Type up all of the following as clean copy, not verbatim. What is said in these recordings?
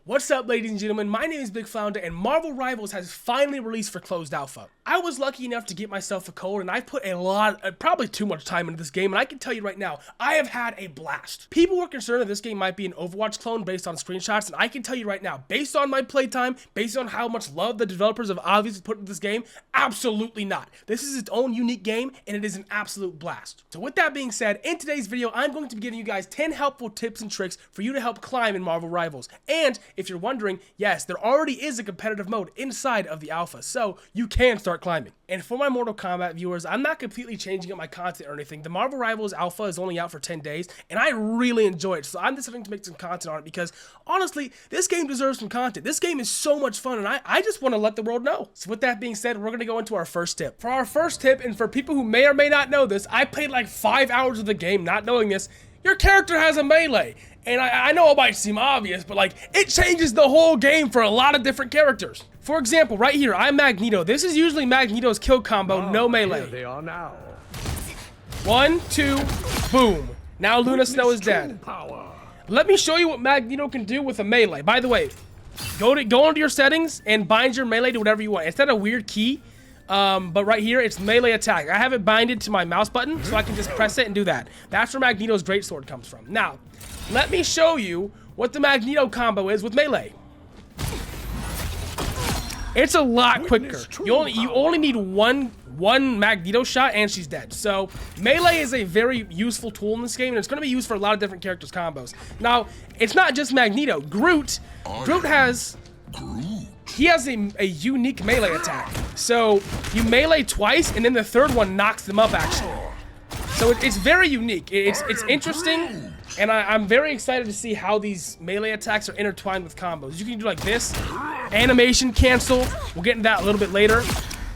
What's up, ladies and gentlemen? My name is Big Flounder, and Marvel Rivals has finally released for closed alpha. I was lucky enough to get myself a code, and I put a lot, probably too much time into this game, and I can tell you right now, I have had a blast. People were concerned that this game might be an Overwatch clone based on screenshots, and I can tell you right now, based on my playtime, based on how much love the developers have obviously put into this game, absolutely not. This is its own unique game, and it is an absolute blast. So with that being said, in today's video, I'm going to be giving you guys 10 helpful tips and tricks for you to help climb in Marvel Rivals. And if you're wondering, yes, there already is a competitive mode inside of the alpha, so you can start climbing. And for my Mortal Kombat viewers, I'm not completely changing up my content or anything. The Marvel Rivals alpha is only out for 10 days, and I really enjoy it, so I'm deciding to make some content on it because, honestly, this game deserves some content. This game is so much fun, and I just want to let the world know. So with that being said, we're going to go into our first tip. For our first tip, and for people who may or may not know this, I played like 5 hours of the game not knowing this. Your character has a melee. And I know it might seem obvious, but like, it changes the whole game for a lot of different characters. For example, right here, I'm Magneto. This is usually Magneto's kill combo, no melee. Here they are now. 1, 2, boom. Now Luna Snow is dead. Let me show you what Magneto can do with a melee. By the way, go into your settings and bind your melee to whatever you want. It's not a weird key. But right here, it's melee attack. I have it binded to my mouse button, so I can just press it and do that. That's where Magneto's greatsword comes from. Now, let me show you what the Magneto combo is with melee. It's a lot quicker. You only need one Magneto shot and she's dead. So melee is a very useful tool in this game, and it's going to be used for a lot of different characters' combos. Now, it's not just Magneto. Groot has a unique melee attack. So you melee twice, and then the third one knocks them up, actually. So it's very unique. It's interesting, and I'm very excited to see how these melee attacks are intertwined with combos. You can do like this, animation cancel. We'll get into that a little bit later,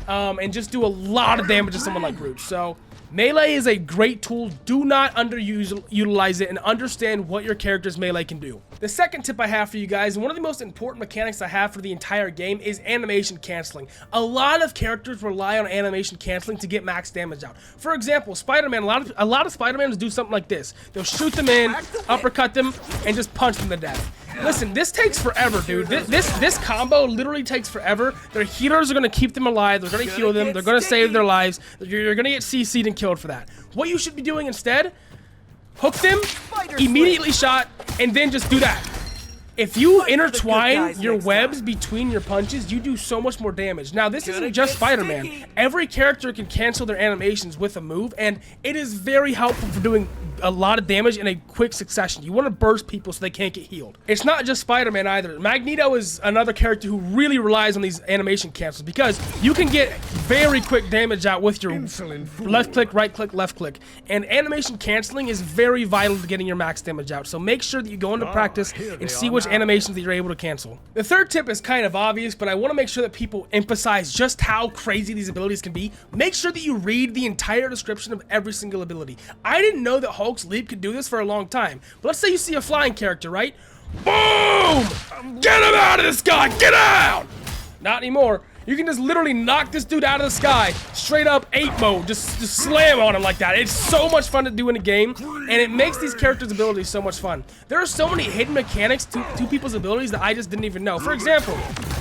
and just do a lot of damage to someone like Groot. So melee is a great tool. Do not underutilize it, and understand what your character's melee can do. The second tip I have for you guys, and one of the most important mechanics I have for the entire game, is animation canceling. A lot of characters rely on animation canceling to get max damage out. For example, Spider-Man, a lot of Spider-Mans do something like this. They'll shoot them in, uppercut them, and just punch them to death. Listen, this takes forever, dude. This combo literally takes forever. Their healers are going to keep them alive. They're going to heal them. They're going to save their lives. You're going to get CC'd and killed for that. What you should be doing instead, hook them, immediately shot, and then just do that. If you intertwine your webs between your punches, you do so much more damage. Now, this isn't just Spider-Man. Every character can cancel their animations with a move, and it is very helpful for doing a lot of damage in a quick succession. You want to burst people so they can't get healed. It's not just Spider-Man either. Magneto is another character who really relies on these animation cancels because you can get very quick damage out with your left click, right click, left click. And animation canceling is very vital to getting your max damage out. So make sure that you go into practice and see which animations that you're able to cancel. The third tip is kind of obvious, but I want to make sure that people emphasize just how crazy these abilities can be. Make sure that you read the entire description of every single ability. I didn't know that Hulk's leap could do this for a long time, but let's say you see a flying character, right? Boom! Get him out of the sky! Get out! Not anymore. You can just literally knock this dude out of the sky, straight up 8 mode, just slam on him like that. It's so much fun to do in a game, and it makes these characters' abilities so much fun. There are so many hidden mechanics to people's abilities that I just didn't even know. For example,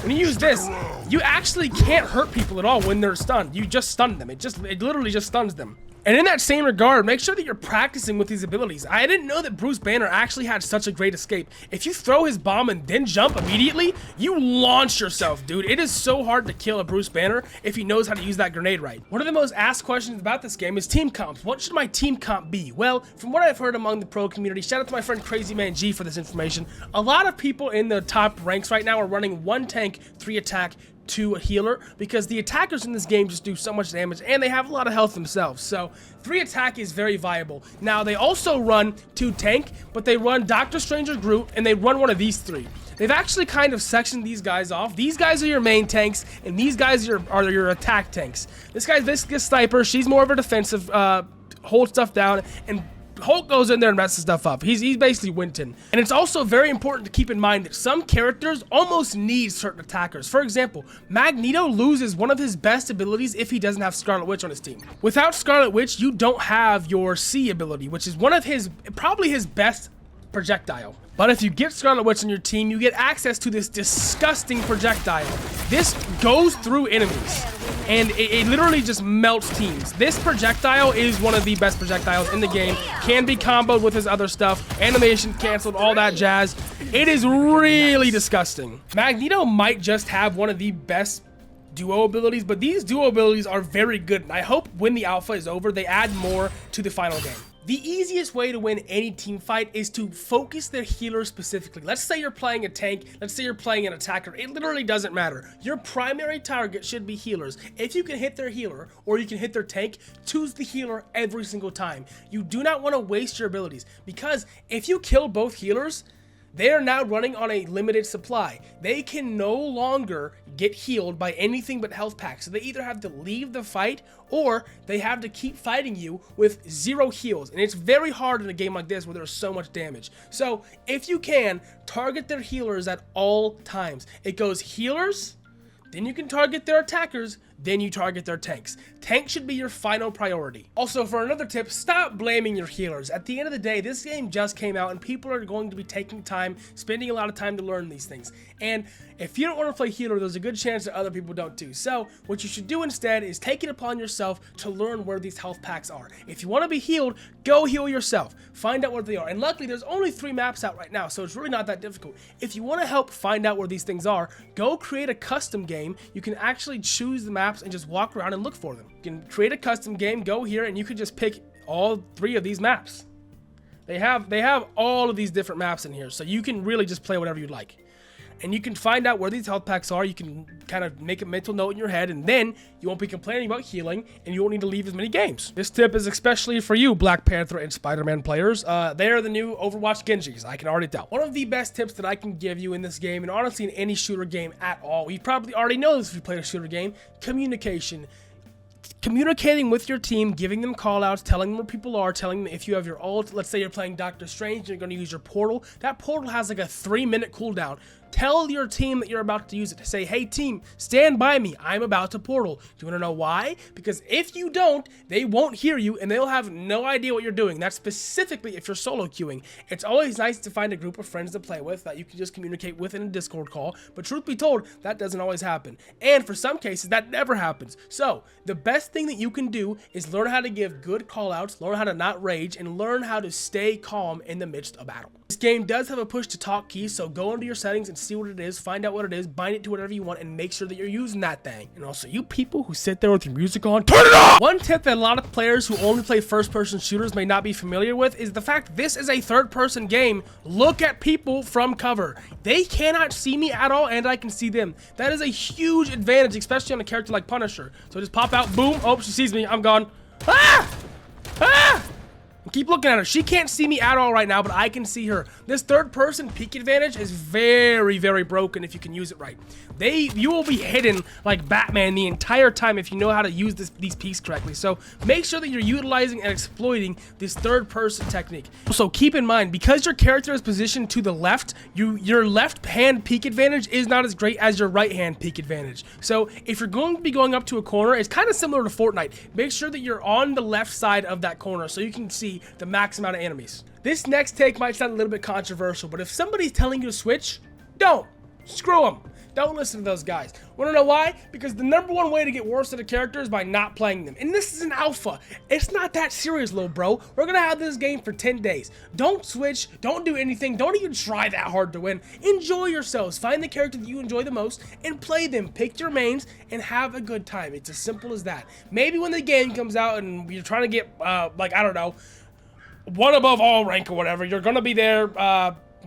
when you use this, you actually can't hurt people at all when they're stunned. You just stun them. It literally just stuns them. And in that same regard, make sure that you're practicing with these abilities. I didn't know that Bruce Banner actually had such a great escape. If you throw his bomb and then jump immediately, you launch yourself, dude. It is so hard to kill a Bruce Banner if he knows how to use that grenade right. One of the most asked questions about this game is team comps. What should my team comp be? Well, from what I've heard among the pro community, shout out to my friend Crazy Man G for this information, a lot of people in the top ranks right now are running 1 tank, 3 attack, 2 a healer, because the attackers in this game just do so much damage and they have a lot of health themselves. So 3 attack is very viable. Now they also run 2 tank, but they run Doctor Strange or Groot, and they run one of these 3. They've actually kind of sectioned these guys off. These guys are your main tanks, and these guys are your attack tanks. This guy's basically a sniper. She's more of a defensive, hold stuff down, and Hulk goes in there and messes stuff up. He's basically Winton. And it's also very important to keep in mind that some characters almost need certain attackers. For example, Magneto loses one of his best abilities if he doesn't have Scarlet Witch on his team. Without Scarlet Witch, you don't have your C ability, which is one of his, probably his best projectile. But if you get Scarlet Witch on your team, you get access to this disgusting projectile. This goes through enemies, and it literally just melts teams. This projectile is one of the best projectiles in the game. Can be comboed with his other stuff. Animation canceled, all that jazz. It is really disgusting. Magneto might just have one of the best duo abilities, but these duo abilities are very good, and I hope when the alpha is over, they add more to the final game. The easiest way to win any team fight is to focus their healer specifically. Let's say you're playing a tank, let's say you're playing an attacker, it literally doesn't matter. Your primary target should be healers. If you can hit their healer or you can hit their tank, choose the healer every single time. You do not want to waste your abilities, because if you kill both healers, they are now running on a limited supply. They can no longer get healed by anything but health packs. So they either have to leave the fight or they have to keep fighting you with 0 heals. And it's very hard in a game like this where there's so much damage. So if you can, target their healers at all times. It goes healers, then you can target their attackers, then you target their tanks. Tanks should be your final priority. Also, for another tip, stop blaming your healers. At the end of the day, this game just came out and people are going to be taking time, spending a lot of time to learn these things. And if you don't want to play healer, there's a good chance that other people don't too. So what you should do instead is take it upon yourself to learn where these health packs are. If you want to be healed, go heal yourself. Find out where they are. And luckily, there's only 3 maps out right now, so it's really not that difficult. If you want to help find out where these things are, go create a custom game. You can actually choose the maps and just walk around and look for them. You can create a custom game, go here, and you can just pick all 3 of these maps. They have all of these different maps in here, so you can really just play whatever you like. And you can find out where these health packs are. You can kind of make a mental note in your head, and then you won't be complaining about healing, and you won't need to leave as many games. This tip is especially for you Black Panther and Spider-Man players. They are the new Overwatch Genjis, I can already tell. One of the best tips that I can give you in this game, and honestly in any shooter game at all, you probably already know this if you play a shooter game, communication. Communicating with your team, giving them callouts, telling them where people are, telling them if you have your ult. Let's say you're playing Doctor Strange and you're going to use your portal. That portal has like a 3-minute cooldown. Tell your team that you're about to use it. Say, hey team, stand by me. I'm about to portal. Do you want to know why? Because if you don't, they won't hear you and they'll have no idea what you're doing. That's specifically if you're solo queuing. It's always nice to find a group of friends to play with that you can just communicate with in a Discord call. But truth be told, that doesn't always happen. And for some cases, that never happens. So the best thing that you can do is learn how to give good callouts, learn how to not rage, and learn how to stay calm in the midst of battle. This game does have a push to talk key, so go into your settings and see what it is, find out what it is, bind it to whatever you want, and make sure that you're using that thing. And also, you people who sit there with your music on, turn it off! One tip that a lot of players who only play first-person shooters may not be familiar with is the fact this is a third-person game. Look at people from cover. They cannot see me at all, and I can see them. That is a huge advantage, especially on a character like Punisher. So just pop out, boom, oh, she sees me, I'm gone. Ah! Ah! Keep looking at her. She can't see me at all right now, but I can see her. This third-person peek advantage is very, very broken if you can use it right. You will be hidden like Batman the entire time if you know how to use these peeks correctly. So make sure that you're utilizing and exploiting this third-person technique. So keep in mind, because your character is positioned to the left, your left-hand peek advantage is not as great as your right-hand peek advantage. So if you're going to be going up to a corner, it's kind of similar to Fortnite. Make sure that you're on the left side of that corner so you can see the max amount of enemies. This next take might sound a little bit controversial, but if somebody's telling you to switch, don't. Screw them. Don't listen to those guys. Want to know why? Because the #1 way to get worse at a character is by not playing them. And this is an alpha. It's not that serious, little bro. We're going to have this game for 10 days. Don't switch. Don't do anything. Don't even try that hard to win. Enjoy yourselves. Find the character that you enjoy the most and play them. Pick your mains and have a good time. It's as simple as that. Maybe when the game comes out and you're trying to get, like, I don't know, 1 above all rank or whatever, you're going to be there,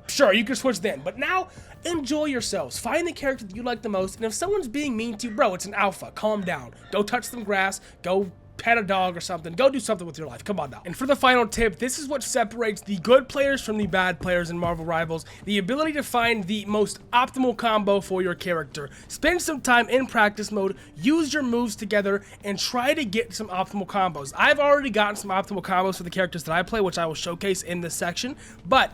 sure, you can switch then. But now, enjoy yourselves. Find the character that you like the most, and if someone's being mean to you, bro, it's an alpha. Calm down. Go touch some grass. Go pet a dog or something. Go do something with your life. Come on now. And for the final tip, this is what separates the good players from the bad players in Marvel Rivals: the ability to find the most optimal combo for your character. Spend some time in practice mode, use your moves together, and try to get some optimal combos. I've already gotten some optimal combos for the characters that I play, which I will showcase in this section, but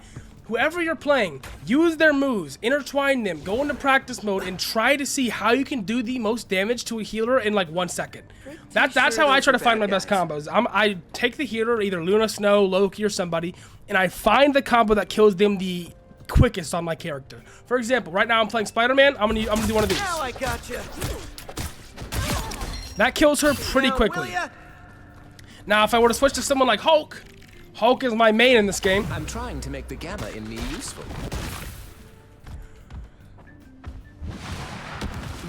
whoever you're playing, use their moves, intertwine them, go into practice mode, and try to see how you can do the most damage to a healer in like 1 second. That's how I try to find my best combos. I take the healer, either Luna, Snow, Loki, or somebody, and I find the combo that kills them the quickest on my character. For example, right now I'm playing Spider-Man. I'm gonna do one of these. Now I gotcha. That kills her pretty quickly. Now, if I were to switch to someone like Hulk, Hulk is my main in this game. I'm trying to make the gamma in me useful.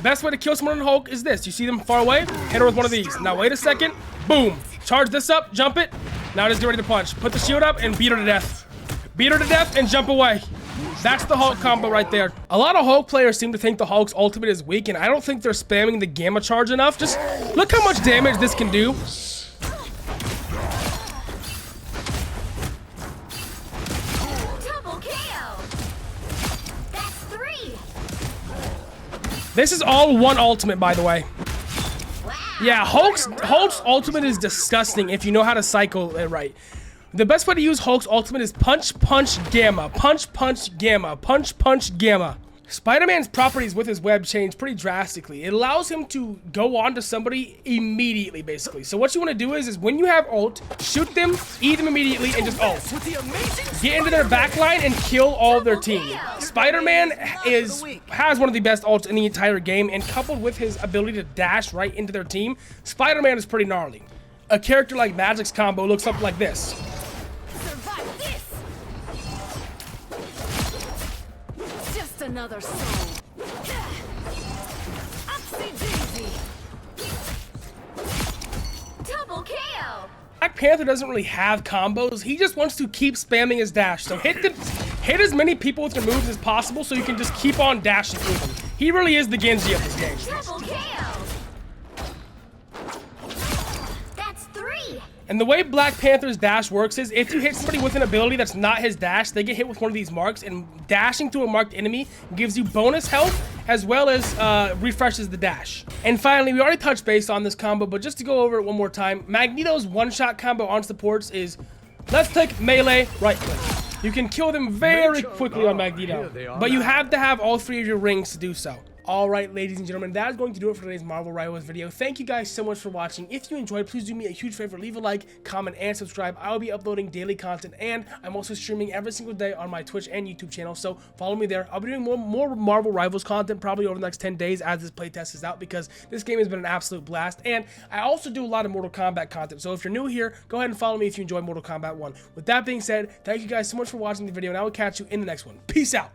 Best way to kill someone in Hulk is this. You see them far away? Hit her with one of these. Now, wait a second. Boom. Charge this up. Jump it. Now just get ready to punch. Put the shield up and beat her to death. Beat her to death and jump away. That's the Hulk combo right there. A lot of Hulk players seem to think the Hulk's ultimate is weak, and I don't think they're spamming the gamma charge enough. Just look how much damage this can do. This is all one ultimate, by the way. Yeah, Hulk's ultimate is disgusting if you know how to cycle it right. The best way to use Hulk's ultimate is punch, punch, gamma. Punch, punch, gamma. Punch, punch, gamma. Spider-Man's properties with his web change pretty drastically. It allows him to go on to somebody immediately, basically. So what you want to do is when you have ult, shoot them, eat them immediately, and just ult. Get into their backline and kill all of their team. Spider-Man has one of the best ults in the entire game, and coupled with his ability to dash right into their team, Spider-Man is pretty gnarly. A character like Magic's combo looks something like this. Another soul. Double KO. Black Panther doesn't really have combos. He just wants to keep spamming his dash. So hit as many people with your moves as possible so you can just keep on dashing through them. He really is the Genji of this game. Double KO. That's 3. And the way Black Panther's dash works is if you hit somebody with an ability that's not his dash, they get hit with one of these marks, and dashing through a marked enemy gives you bonus health as well as refreshes the dash. And finally, we already touched base on this combo, but just to go over it one more time, Magneto's one-shot combo on supports is left click, melee, right click. You can kill them very quickly on Magneto, but you have to have all 3 of your rings to do so. Alright, ladies and gentlemen, that is going to do it for today's Marvel Rivals video. Thank you guys so much for watching. If you enjoyed, please do me a huge favor. Leave a like, comment, and subscribe. I will be uploading daily content, and I'm also streaming every single day on my Twitch and YouTube channel, so follow me there. I'll be doing more Marvel Rivals content probably over the next 10 days as this playtest is out, because this game has been an absolute blast. And I also do a lot of Mortal Kombat content, so if you're new here, go ahead and follow me if you enjoy Mortal Kombat 1. With that being said, thank you guys so much for watching the video, and I will catch you in the next one. Peace out!